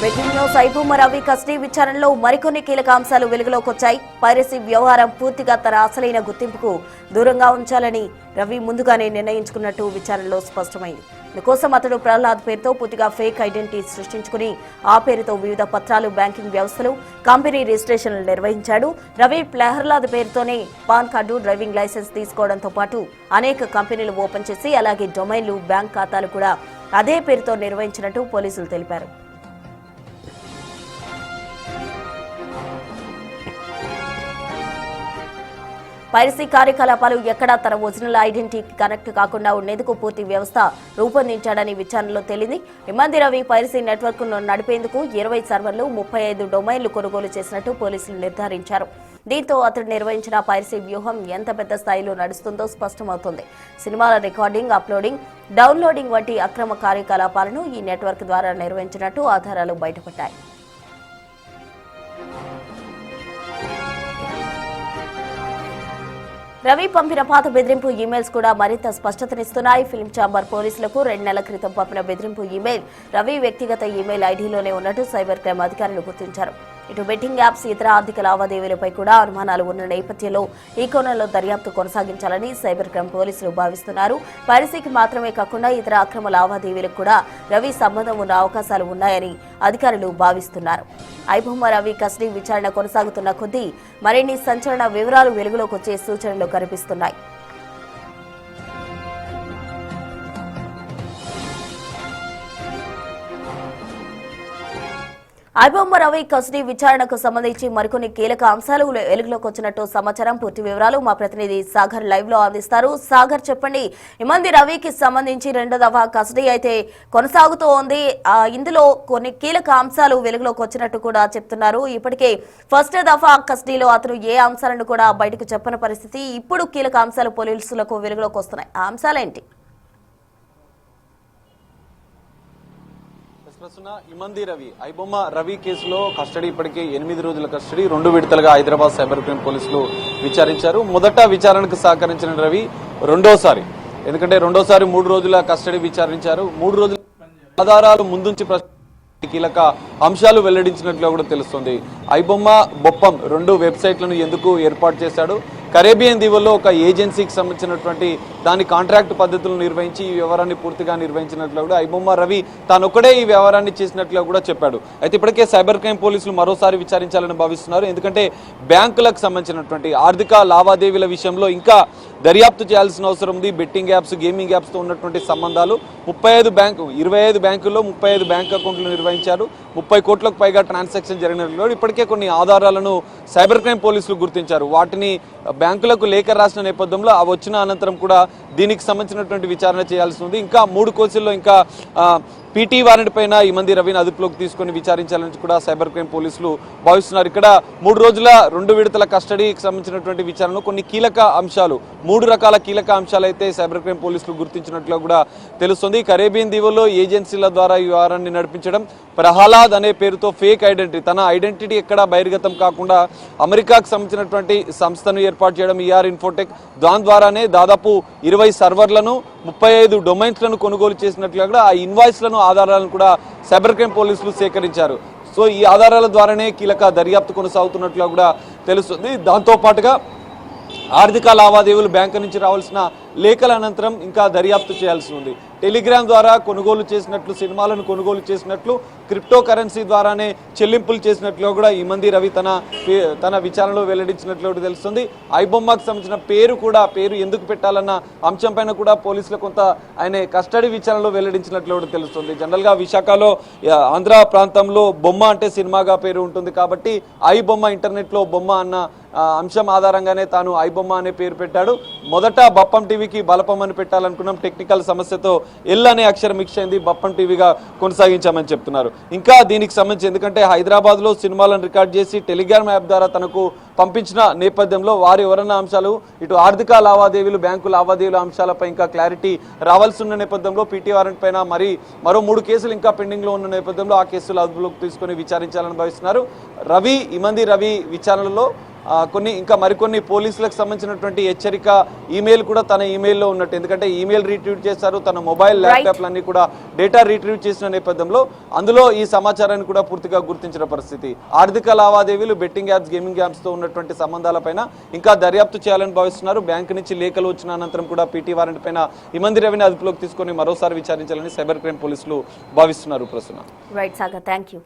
Breaking news iBomma Ravi custody విచారణలో మరికొన్ని కీలక అంశాలు వెలుగులోకి వచ్చాయి. పైరసీ వ్యవహారం పూర్తిగా తన అసలైన గుర్తింపుకు దూరంగా ఉంచాలని రవి ముందుగానే నిర్ణయించుకున్నట్టు విచారణలో స్పష్టమైంది. ఇందుకోసం అతడు ప్రహ్లాద్ పేరుతో పూర్తిగా ఫేక్ ఐడెంటిటీ సృష్టించుకుని ఆ పేరుతో వివిధ పత్రాలు, బ్యాంకింగ్ వ్యవస్థలు, కంపెనీ రిజిస్ట్రేషన్లు నిర్వహించాడు. రవి ప్రహ్లాద్ పేరుతోనే పాన్ కార్డు, డ్రైవింగ్ లైసెన్స్ తీసుకోవడంతో పాటు అనేక కంపెనీలు ఓపెన్ చేసి అలాగే డొమైన్లు, బ్యాంక్ ఖాతాలు కూడా అదే పేరుతో నిర్వహించినట్టు పోలీసులు తెలిపారు. పైరసీ కార్యకలాపాలు ఎక్కడా తన ఒరిజినల్ ఐడెంటిటీకి కనెక్ట్ కాకుండా ఉండేందుకు పూర్తి వ్యవస్థ రూపొందించాడని విచారణలో తేలింది. ఇమ్మంది రవి పైరసీ నెట్వర్క్ ను నడిపేందుకు 20 సర్వర్లు, 35 డొమైన్లు కొనుగోలు చేసినట్టు పోలీసులు నిర్ధారించారు. దీంతో అతడు నిర్వహించిన పైరసీ వ్యూహం ఎంత పెద్ద స్థాయిలో నడుస్తుందో స్పష్టమవుతోంది. సినిమాల రికార్డింగ్, అప్లోడింగ్, డౌన్లోడింగ్ వంటి అక్రమ కార్యకలాపాలను ఈ నెట్వర్క్ ద్వారా నిర్వహించినట్టు ఆధారాలు బయటపడ్డాయి. రవి పంపిన పాత బెదిరింపు ఈమెయిల్స్ కూడా మరింత స్పష్టతనిస్తున్నాయి. ఫిల్మ్ ఛాంబర్ పోలీసులకు 2 నెలల క్రితం పంపిన బెదిరింపు ఈమెయిల్ రవి వ్యక్తిగత ఈమెయిల్ ఐడీలోనే ఉన్నట్టు సైబర్ క్రైమ్ అధికారులు గుర్తించారు. ఇటు బెట్టింగ్ యాప్స్, ఇతర ఆర్థిక లావాదేవీలపై కూడా అనుమానాలు ఉన్న నేపథ్యంలో ఈ కోణంలో దర్యాప్తు కొనసాగించాలని సైబర్ క్రైమ్ పోలీసులు భావిస్తున్నారు. పైరసీకి మాత్రమే కాకుండా ఇతర అక్రమ లావాదేవీలకు కూడా రవి సంబంధం ఉన్న అవకాశాలు ఉన్నాయని అధికారులు భావిస్తున్నారు. ఐబొమ్మ రవి కస్టడీ విచారణ కొనసాగుతున్న కొద్దీ మరిన్ని సంచలన వివరాలు వెలుగులోకి వచ్చే సూచనలు కనిపిస్తున్నాయి. ఐబొమ్మ రవి కస్టడీ విచారణకు సంబంధించి మరికొన్ని కీలక అంశాలు వెలుగులోకి వచ్చినట్టు సమాచారం. పూర్తి వివరాలు మా ప్రతినిధి సాగర్ లైవ్ లో అందిస్తారు. సాగర్, చెప్పండి. ఇమ్మంది రవికి సంబంధించి 2వ దఫా కస్టడీ అయితే కొనసాగుతూ ఉంది. ఇందులో కొన్ని కీలక అంశాలు వెలుగులోకి వచ్చినట్టు కూడా చెప్తున్నారు. ఇప్పటికే ఫస్ట్ దఫా కస్టడీలో అతను ఏ అంశాలను కూడా బయటకు చెప్పని పరిస్థితి. ఇప్పుడు కీలక అంశాలు పోలీసులకు వెలుగులోకి వస్తున్నాయి. ఆ అంశాలేంటి? ఇమ్మంది రవి ఐబొమ్మ రవి కేసులో కస్టడీ ఇప్పటికే 8 రోజుల కస్టడీ 2 విడతలుగా హైదరాబాద్ సైబర్ క్రైమ్ పోలీసులు విచారించారు. మొదట విచారణకు సహకరించిన రవి రెండోసారి 3 రోజుల కస్టడీ విచారించారు. 3 రోజుల ఆధారాలు ముందుంచి కీలక అంశాలు వెల్లడించినట్లు కూడా తెలుస్తుంది. ఐబొమ్మ, బొప్పం 2 వెబ్సైట్లను ఎందుకు ఏర్పాటు చేశాడు, కరేబియన్ దీవుల్లో ఒక ఏజెన్సీకి సంబంధించినటువంటి దాని కాంట్రాక్ట్ పద్ధతులను నిర్వహించి ఈ వ్యవహారాన్ని పూర్తిగా నిర్వహించినట్లు కూడా ఐబొమ్మ రవి తానొక్కడే ఈ వ్యవహారాన్ని చేసినట్లు కూడా చెప్పాడు. అయితే ఇప్పటికే సైబర్ క్రైమ్ పోలీసులు మరోసారి విచారించాలని భావిస్తున్నారు. ఎందుకంటే బ్యాంకులకు సంబంధించినటువంటి ఆర్థిక లావాదేవీల విషయంలో ఇంకా దర్యాప్తు చేయాల్సిన అవసరం ఉంది. బెట్టింగ్ యాప్స్, గేమింగ్ యాప్స్తో ఉన్నటువంటి సంబంధాలు 25 బ్యాంకుల్లో 35 బ్యాంక్ అకౌంట్లు నిర్వహించారు. 30 కోట్లకు పైగా ట్రాన్సాక్షన్ జరిగినట్లు ఇప్పటికే కొన్ని ఆధారాలను సైబర్ క్రైమ్ పోలీసులు గుర్తించారు. వాటిని బ్యాంకులకు లేఖ రాసిన నేపథ్యంలో అవి వచ్చిన అనంతరం కూడా దీనికి సంబంధించినటువంటి విచారణ చేయాల్సి ఉంది. ఇంకా 3 కేసుల్లో ఇంకా పీటీ వారెంట్ పైన ఇమ్మంది రవిని అదుపులోకి తీసుకుని విచారించాలని కూడా సైబర్ క్రైమ్ పోలీసులు భావిస్తున్నారు. ఇక్కడ 3 రోజుల 2 విడతల కస్టడీకి సంబంధించినటువంటి విచారణలో కొన్ని కీలక అంశాలు, 3 రకాల కీలక అంశాలు అయితే సైబర్ క్రైమ్ పోలీసులు గుర్తించినట్లు కూడా తెలుస్తుంది. కరేబియన్ దీవుల్లో ఏజెన్సీల ద్వారా ఈ వ్యవహారాన్ని నడిపించడం, ప్రహ్లాద్ అనే పేరుతో ఫేక్ ఐడెంటిటీ, తన ఐడెంటిటీ ఎక్కడా బహిర్గతం కాకుండా అమెరికాకు సంబంధించినటువంటి సంస్థను ఏర్పాటు చేయడం, ఈఆర్ ఇన్ఫోటెక్, దాని ద్వారానే దాదాపు 20 సర్వర్లను, 35 డొమైన్స్లను కొనుగోలు చేసినట్లుగా కూడా ఆ ఇన్వాయిస్లను, ఆధారాలను కూడా సైబర్ క్రైమ్ పోలీసులు సేకరించారు. సో ఈ ఆధారాల ద్వారానే కీలక దర్యాప్తు కొనసాగుతున్నట్లుగా కూడా తెలుస్తుంది. దాంతో పాటుగా ఆర్థిక లావాదేవీలు బ్యాంకు నుంచి రావాల్సిన లేఖల అనంతరం ఇంకా దర్యాప్తు చేయాల్సి ఉంది. టెలిగ్రామ్ ద్వారా కొనుగోలు చేసినట్లు, సినిమాలను కొనుగోలు చేసినట్లు, క్రిప్టో కరెన్సీ ద్వారానే చెల్లింపులు చేసినట్లు కూడా ఇమ్మంది రవి తన విచారణలో వెల్లడించినట్లు తెలుస్తుంది. ఐబొమ్మకు సంబంధించిన పేరు ఎందుకు పెట్టాలన్న అంశం పైన కూడా పోలీసులు కొంత ఆయన కస్టడీ విచారణలో వెల్లడించినట్లు కూడా తెలుస్తుంది. జనరల్గా విశాఖలో ఆంధ్ర ప్రాంతంలో బొమ్మ అంటే సినిమాగా పేరు ఉంటుంది కాబట్టి ఐబొమ్మ, ఇంటర్నెట్లో బొమ్మ అన్న అంశం ఆధారంగానే తాను ఐబొమ్మ అనే పేరు పెట్టాడు. మొదట బప్పం టీవీకి బలపం అని పెట్టాలనుకున్నాం. టెక్నికల్ సమస్యతో ఎల్ అనే అక్షరం మిక్స్ అయింది, బప్పం టీవీగా కొనసాగించామని చెప్తున్నారు. ఇంకా దీనికి సంబంధించి ఎందుకంటే హైదరాబాద్లో సినిమాలను రికార్డ్ చేసి టెలిగ్రామ్ యాప్ ద్వారా తనకు పంపించిన నేపథ్యంలో వారు ఎవరన్నా అంశాలు, ఇటు ఆర్థిక లావాదేవీలు, బ్యాంకు లావాదేవీల అంశాలపై ఇంకా క్లారిటీ రావాల్సి ఉన్న నేపథ్యంలో పీటీ వారెంట్ పైన మరో 3 కేసులు ఇంకా పెండింగ్లో ఉన్న నేపథ్యంలో ఆ కేసులు అదుపులోకి తీసుకుని విచారించాలని భావిస్తున్నారు. ఇమ్మంది రవి విచారణలో ఇంకా మరికొన్ని పోలీసులకు సంబంధించినటువంటి హెచ్చరిక ఈమెయిల్ కూడా తన ఈమెయిల్లో ఉన్నట్టు, ఎందుకంటే ఈమెయిల్ రీట్రీవ్ చేశారు, తన మొబైల్ ల్యాప్టాప్లన్నీ కూడా డేటా రీట్రీవ్ చేసిన నేపథ్యంలో అందులో ఈ సమాచారాన్ని కూడా పూర్తిగా గుర్తించిన పరిస్థితి. ఆర్థిక లావాదేవీలు, బెట్టింగ్ యాప్స్, గేమింగ్ యాప్స్ తో ఉన్నటువంటి సంబంధాలపైన ఇంకా దర్యాప్తు చేయాలని భావిస్తున్నారు. బ్యాంకు నుంచి లేఖలు వచ్చిన అనంతరం కూడా పీటీ వారెంట్ పైన ఇమంది రవిని అదుపులోకి తీసుకొని మరోసారి విచారించాలని సైబర్ క్రైమ్ పోలీసులు భావిస్తున్నారు. Prasanna. Right Sagar, thank you.